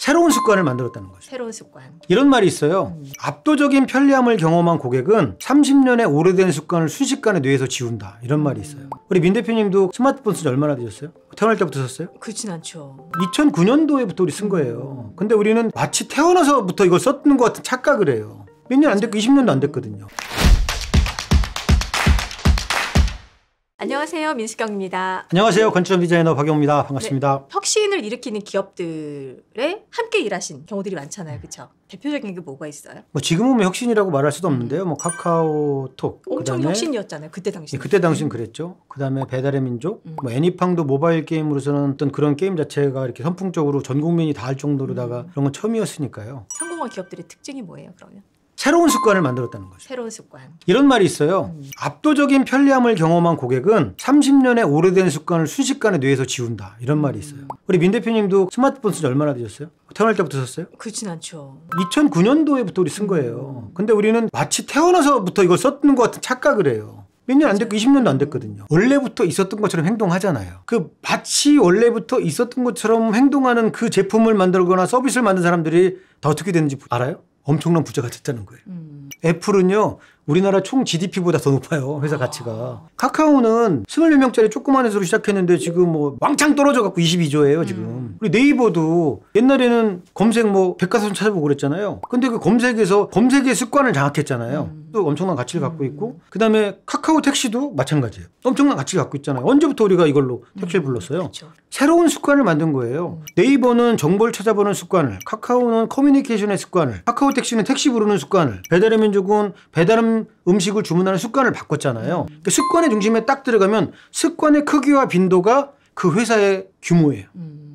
새로운 습관을 만들었다는 거죠. 새로운 습관. 이런 말이 있어요. 압도적인 편리함을 경험한 고객은 30년의 오래된 습관을 순식간에 뇌에서 지운다. 이런 말이 있어요. 우리 민 대표님도 스마트폰 쓴 지 얼마나 되셨어요? 태어날 때부터 썼어요? 그렇진 않죠. 2009년도에부터 우리 쓴 거예요. 근데 우리는 마치 태어나서부터 이걸 썼는 것 같은 착각을 해요. 몇 년 안 됐고 20년도 안 됐거든요. 안녕하세요. 민수경입니다. 안녕하세요. 건축 디자이너 박영호입니다. 반갑습니다. 네, 혁신을 일으키는 기업들에 함께 일하신 경우들이 많잖아요. 그렇죠? 대표적인 게 뭐가 있어요? 뭐 지금은 혁신이라고 말할 수도 없는데요. 뭐 카카오톡 엄청 그다음에 혁신이었잖아요. 그때 당시. 그때 당시는 그랬죠. 그다음에 배달의 민족, 뭐 애니팡도 모바일 게임으로서는 어떤 그런 게임 자체가 이렇게 선풍적으로 전 국민이 다 할 정도로다가 그런 건 처음이었으니까요. 성공한 기업들의 특징이 뭐예요? 그러면? 새로운 습관을 만들었다는 거죠. 새로운 습관. 이런 말이 있어요. 압도적인 편리함을 경험한 고객은 30년의 오래된 습관을 순식간에 뇌에서 지운다. 이런 말이 있어요. 우리 민 대표님도 스마트폰 쓴 지 얼마나 되셨어요? 태어날 때부터 썼어요? 그렇진 않죠. 2009년도에부터 우리 쓴 거예요. 근데 우리는 마치 태어나서부터 이걸 썼는 것 같은 착각을 해요. 몇 년 안 됐고 20년도 안 됐거든요. 원래부터 있었던 것처럼 행동하잖아요. 그 마치 원래부터 있었던 것처럼 행동하는 그 제품을 만들거나 서비스를 만든 사람들이 다 어떻게 되는지 알아요? 엄청난 부자가 됐다는 거예요. 애플은요, 우리나라 총 GDP보다 더 높아요. 회사 가치가. 카카오는 24명짜리 조그만 회사로 시작했는데 지금 뭐 왕창 떨어져 갖고 22조예요, 지금. 우리 네이버도 옛날에는 검색 뭐 백과사전 찾아보고 그랬잖아요. 근데 그 검색에서 검색의 습관을 장악했잖아요. 또 엄청난 가치를 갖고 있고. 그다음에 카카오 택시도 마찬가지예요. 엄청난 가치를 갖고 있잖아요. 언제부터 우리가 이걸로 택시를 불렀어요? 그렇죠. 새로운 습관을 만든 거예요. 네이버는 정보를 찾아보는 습관을, 카카오는 커뮤니케이션의 습관을, 카카오 택시는 택시 부르는 습관을, 배달의 민족은 음식을 주문하는 습관을 바꿨잖아요. 그 습관의 중심에 딱 들어가면 습관의 크기와 빈도가 그 회사의 규모예요.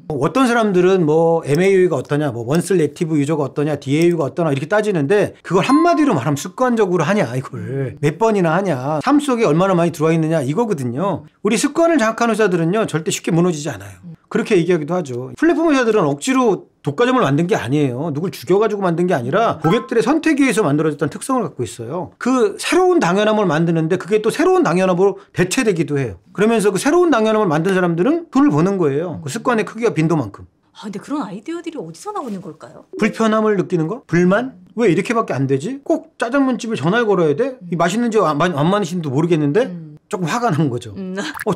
어떤 사람들은 뭐 MAU가 어떠냐, 뭐 원슬 액티브 유저가 어떠냐, DAU가 어떠냐 이렇게 따지는데 그걸 한마디로 말하면 습관적으로 하냐 이걸 몇 번이나 하냐, 삶 속에 얼마나 많이 들어와 있느냐 이거거든요. 우리 습관을 장악한 회사들은요 절대 쉽게 무너지지 않아요. 그렇게 얘기하기도 하죠. 플랫폼 회사들은 억지로 독과점을 만든 게 아니에요. 누굴 죽여가지고 만든 게 아니라 고객들의 선택에 의해서 만들어졌다는 특성을 갖고 있어요. 그 새로운 당연함을 만드는데 그게 또 새로운 당연함으로 대체되기도 해요. 그러면서 그 새로운 당연함을 만든 사람들은 돈을 버는 거예요. 그 습관의 크기와 빈도만큼. 근데 그런 아이디어들이 어디서 나오는 걸까요? 불편함을 느끼는 거? 불만? 왜 이렇게밖에 안 되지? 꼭 짜장면집에 전화를 걸어야 돼? 이 맛있는지 안 맛있는지도 모르겠는데 조금 화가 난 거죠.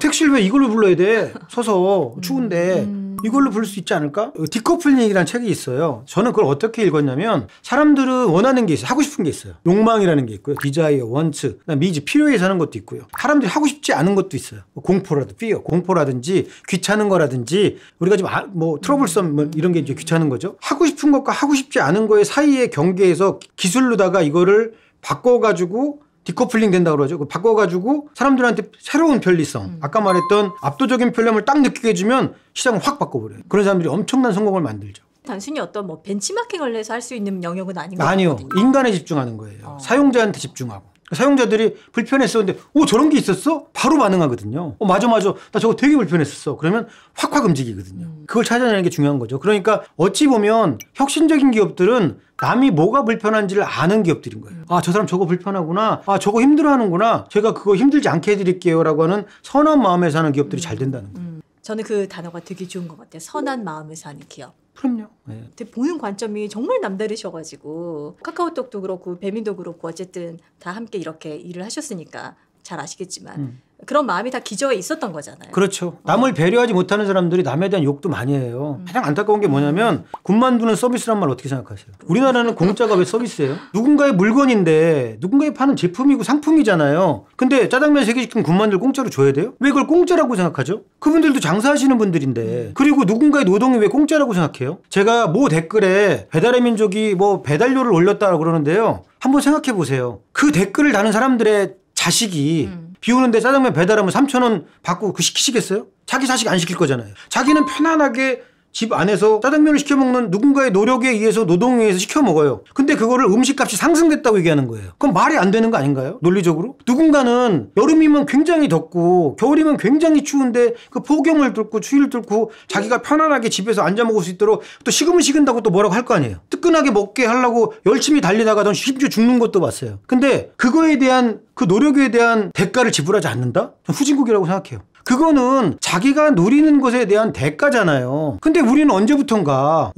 택시를 왜 이걸로 불러야 돼? 서서 추운데 이걸로 부를 수 있지 않을까? 디커플링이라는 책이 있어요. 저는 그걸 어떻게 읽었냐면 사람들은 원하는 게 있어요. 하고 싶은 게 있어요. 욕망이라는 게 있고요. 디자이어, 원츠, 니즈, 필요에 사는 것도 있고요. 사람들이 하고 싶지 않은 것도 있어요. 공포라든지 피어, 공포라든지 귀찮은 거라든지 우리가 지금 뭐 트러블섬 뭐 이런 게 이제 귀찮은 거죠. 하고 싶은 것과 하고 싶지 않은 거의 사이의 경계에서 기술로다가 이거를 바꿔가지고 디커플링 된다고 그러죠. 바꿔가지고 사람들한테 새로운 편리성, 아까 말했던 압도적인 편리함을 딱 느끼게 해주면 시장을 확 바꿔버려요. 그런 사람들이 엄청난 성공을 만들죠. 단순히 어떤 뭐 벤치마킹을 해서 할 수 있는 영역은 아닌 것 아니요. 같거든요. 인간에 집중하는 거예요. 사용자한테 집중하고. 사용자들이 불편했었는데 저런 게 있었어? 바로 반응하거든요. 맞아. 나 저거 되게 불편했었어. 그러면 확 움직이거든요. 그걸 찾아내는 게 중요한 거죠. 그러니까 어찌 보면 혁신적인 기업들은 남이 뭐가 불편한지를 아는 기업들인 거예요. 저 사람 저거 불편하구나. 저거 힘들어하는구나. 제가 그거 힘들지 않게 해드릴게요. 라고 하는 선한 마음에서 하는 기업들이 잘 된다는 거예요. 저는 그 단어가 되게 좋은 것 같아요. 선한 마음에서 하는 기업. 그럼요. 네. 보는 관점이 정말 남다르셔가지고 카카오톡도 그렇고 배민도 그렇고 어쨌든 다 함께 이렇게 일을 하셨으니까 잘 아시겠지만 그런 마음이 다 기저에 있었던 거잖아요. 그렇죠. 남을 배려하지 못하는 사람들이 남에 대한 욕도 많이 해요. 가장 안타까운 게 뭐냐면 군만두는 서비스란 말 어떻게 생각하세요? 우리나라는 공짜가 왜 서비스예요? 누군가의 물건인데 누군가의 파는 제품이고 상품이잖아요. 근데 짜장면 3개 시키면 군만두를 공짜로 줘야 돼요? 왜 그걸 공짜라고 생각하죠? 그분들도 장사하시는 분들인데 그리고 누군가의 노동이 왜 공짜라고 생각해요? 제가 뭐 댓글에 배달의 민족이 뭐 배달료를 올렸다고 그러는데요. 한번 생각해 보세요. 그 댓글을 다는 사람들의 자식이 비 오는데 짜장면 배달하면 3,000원 받고 그 시키시겠어요? 자기 자식 안 시킬 거잖아요. 자기는 편안하게 집 안에서 짜장면을 시켜 먹는 누군가의 노력에 의해서 노동에 의해서 시켜 먹어요. 근데 그거를 음식값이 상승됐다고 얘기하는 거예요. 그럼 말이 안 되는 거 아닌가요? 논리적으로? 누군가는 여름이면 굉장히 덥고 겨울이면 굉장히 추운데 그 폭염을 뚫고 추위를 뚫고 자기가 편안하게 집에서 앉아 먹을 수 있도록 또 식으면 식은다고 또 뭐라고 할 거 아니에요. 뜨끈하게 먹게 하려고 열심히 달리다가 넌 심지어 죽는 것도 봤어요. 근데 그거에 대한 그 노력에 대한 대가를 지불하지 않는다? 전 후진국이라고 생각해요. 그거는 자기가 누리는 것에 대한 대가잖아요. 근데 우리는 언제부턴가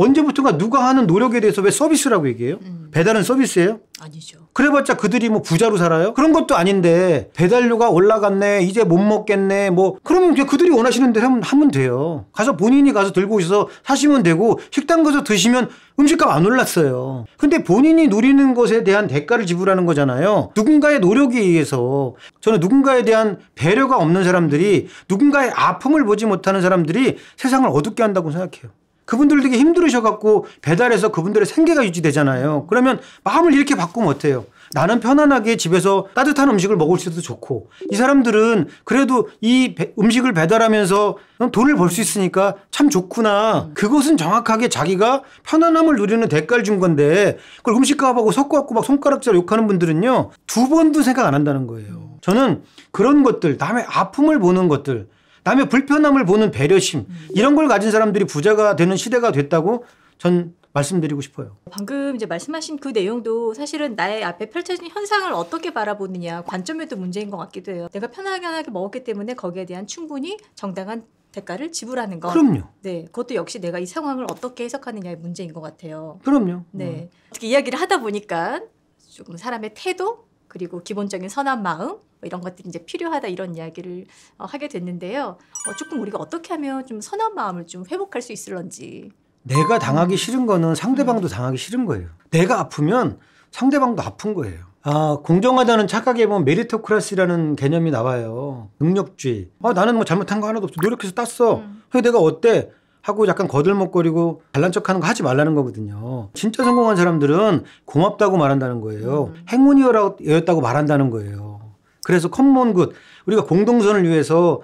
누가 하는 노력에 대해서 왜 서비스라고 얘기해요? 배달은 서비스예요? 아니죠. 그래봤자 그들이 뭐 부자로 살아요? 그런 것도 아닌데 배달료가 올라갔네, 이제 못 먹겠네, 뭐 그러면 그냥 그들이 원하시는 대로 하면 돼요. 가서 본인이 가서 들고 오셔서 사시면 되고, 식당 가서 드시면 음식값 안 올랐어요. 근데 본인이 누리는 것에 대한 대가를 지불하는 거잖아요. 누군가의 노력에 의해서. 저는 누군가에 대한 배려가 없는 사람들이, 누군가의 아픔을 보지 못하는 사람들이 세상을 어둡게 한다고 생각해요. 그분들 되게 힘들으셔갖고 배달해서 그분들의 생계가 유지되잖아요. 그러면 마음을 이렇게 바꾸면 어때요? 나는 편안하게 집에서 따뜻한 음식을 먹을 수 있어도 좋고, 이 사람들은 그래도 이 음식을 배달하면서 돈을 벌 수 있으니까 참 좋구나. 그것은 정확하게 자기가 편안함을 누리는 대가를 준 건데, 그걸 음식값하고 섞어갖고 막 손가락질로 욕하는 분들은요, 두 번도 생각 안 한다는 거예요. 저는 그런 것들, 남의 아픔을 보는 것들, 남의 불편함을 보는 배려심, 이런 걸 가진 사람들이 부자가 되는 시대가 됐다고 전 말씀드리고 싶어요. 방금 이제 말씀하신 그 내용도 사실은 나의 앞에 펼쳐진 현상을 어떻게 바라보느냐, 관점에도 문제인 것 같기도 해요. 내가 편하게 먹었기 때문에 거기에 대한 충분히 정당한 대가를 지불하는 것. 그럼요. 네, 그것도 역시 내가 이 상황을 어떻게 해석하느냐의 문제인 것 같아요. 그럼요. 네, 어떻게 이야기를 하다 보니까 조금 사람의 태도, 그리고 기본적인 선한 마음, 이런 것들이 이제 필요하다, 이런 이야기를 하게 됐는데요. 조금 우리가 어떻게 하면 좀 선한 마음을 좀 회복할 수 있을런지. 내가 당하기 싫은 거는 상대방도 당하기 싫은 거예요. 내가 아프면 상대방도 아픈 거예요. 공정하다는 착각에 보면 메리토크라시라는 개념이 나와요. 능력주의. 나는 뭐 잘못한 거 하나도 없어. 노력해서 땄어. 근데 내가 어때? 하고 약간 거들먹거리고 잘난 척하는 거 하지 말라는 거거든요. 진짜 성공한 사람들은 고맙다고 말한다는 거예요. 행운이었다고 말한다는 거예요. 그래서 커먼 굿, 우리가 공동선을 위해서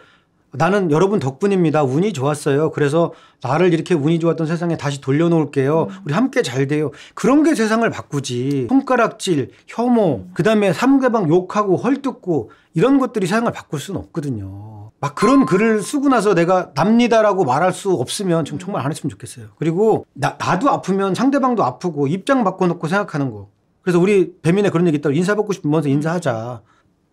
나는 여러분 덕분입니다. 운이 좋았어요. 그래서 나를 이렇게 운이 좋았던 세상에 다시 돌려놓을게요. 우리 함께 잘 돼요. 그런 게 세상을 바꾸지. 손가락질, 혐오, 그다음에 상대방 욕하고 헐뜯고, 이런 것들이 세상을 바꿀 수는 없거든요. 막 그런 글을 쓰고 나서 내가 납니다라고 말할 수 없으면 좀 정말 안 했으면 좋겠어요. 그리고 나도 아프면 상대방도 아프고, 입장 바꿔놓고 생각하는 거. 그래서 우리 배민에 그런 얘기 있다고, 인사받고 싶으면 먼저 인사하자.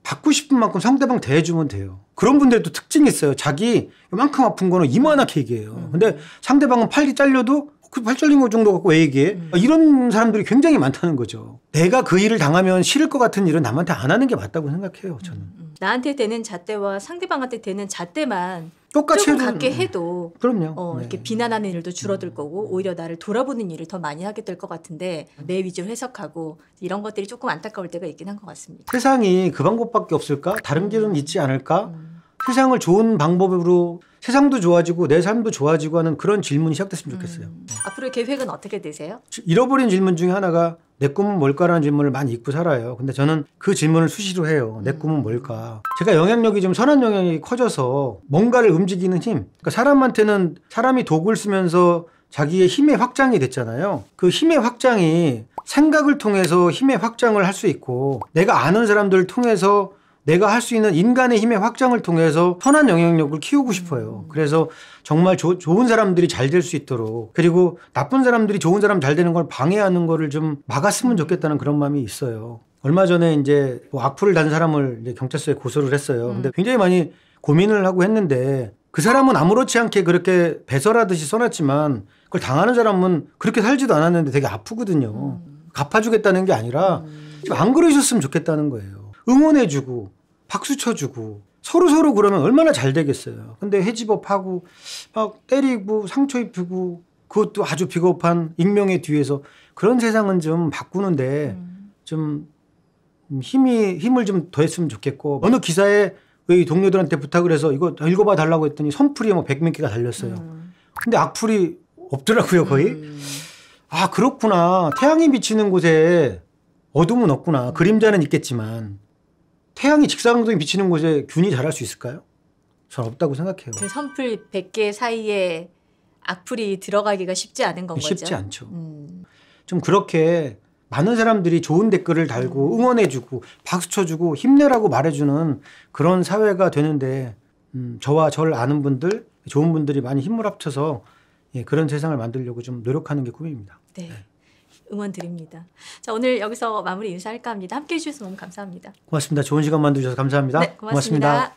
받고 싶은 만큼 상대방 대해주면 돼요. 그런 분들이 또 특징이 있어요. 자기 이만큼 아픈 거는 이만하게 얘기해요. 근데 상대방은 팔이 잘려도 그 팔 잘린 거 정도 갖고 왜 얘기해? 이런 사람들이 굉장히 많다는 거죠. 내가 그 일을 당하면 싫을 것 같은 일은 남한테 안 하는 게 맞다고 생각해요. 저는. 나한테 되는 잣대와 상대방한테 되는 잣대만 똑같이 조금 갖게 해도 그럼요. 이렇게 비난하는 일도 줄어들 거고, 오히려 나를 돌아보는 일을 더 많이 하게 될 것 같은데, 내 위주로 해석하고 이런 것들이 조금 안타까울 때가 있긴 한 것 같습니다. 세상이 그 방법밖에 없을까? 다른 길은 있지 않을까? 세상을 좋은 방법으로, 세상도 좋아지고 내 삶도 좋아지고 하는 그런 질문이 시작됐으면 좋겠어요. 앞으로의 계획은 어떻게 되세요? 잃어버린 질문 중에 하나가 내 꿈은 뭘까라는 질문을 많이 잊고 살아요. 근데 저는 그 질문을 수시로 해요. 내 꿈은 뭘까? 제가 영향력이 좀 선한 영향이 커져서 뭔가를 움직이는 힘. 그러니까 사람한테는 사람이 독을 쓰면서 자기의 힘의 확장이 됐잖아요. 그 힘의 확장이 생각을 통해서 힘의 확장을 할 수 있고, 내가 아는 사람들을 통해서 내가 할 수 있는 인간의 힘의 확장을 통해서 선한 영향력을 키우고 싶어요. 그래서 정말 좋은 사람들이 잘 될 수 있도록, 그리고 나쁜 사람들이 좋은 사람 잘 되는 걸 방해하는 거를 좀 막았으면 좋겠다는 그런 마음이 있어요. 얼마 전에 이제 뭐 악플을 단 사람을 이제 경찰서에 고소를 했어요. 근데 굉장히 많이 고민을 하고 했는데, 그 사람은 아무렇지 않게 그렇게 배설하듯이 써놨지만 그걸 당하는 사람은 그렇게 살지도 않았는데 되게 아프거든요. 갚아주겠다는 게 아니라 안 그러셨으면 좋겠다는 거예요. 응원해주고 박수 쳐주고 서로 그러면 얼마나 잘 되겠어요. 근데 해집업하고 막 때리고 상처 입히고, 그것도 아주 비겁한 익명의 뒤에서, 그런 세상은 좀 바꾸는데 좀 힘을 좀 더했으면 좋겠고, 어느 기사에 왜 동료들한테 부탁을 해서 이거 읽어봐 달라고 했더니 선풀이 뭐 100몇 개가 달렸어요. 근데 악플이 없더라고요, 거의. 아, 그렇구나. 태양이 비치는 곳에 어둠은 없구나. 그림자는 있겠지만 태양이 직사광선이 비치는 곳에 균이 자랄 수 있을까요? 전 없다고 생각해요. 그 선풀 100개 사이에 악플이 들어가기가 쉽지 않은 건 거죠? 쉽지 않죠. 좀 그렇게 많은 사람들이 좋은 댓글을 달고 응원해주고 박수 쳐주고 힘내라고 말해주는 그런 사회가 되는데, 저와 저를 아는 분들, 좋은 분들이 많이 힘을 합쳐서 그런 세상을 만들려고 좀 노력하는 게 꿈입니다. 네. 응원 드립니다. 자, 오늘 여기서 마무리 인사할까 합니다. 함께해 주셔서 너무 감사합니다. 고맙습니다. 좋은 시간 만들어주셔서 감사합니다. 네, 고맙습니다.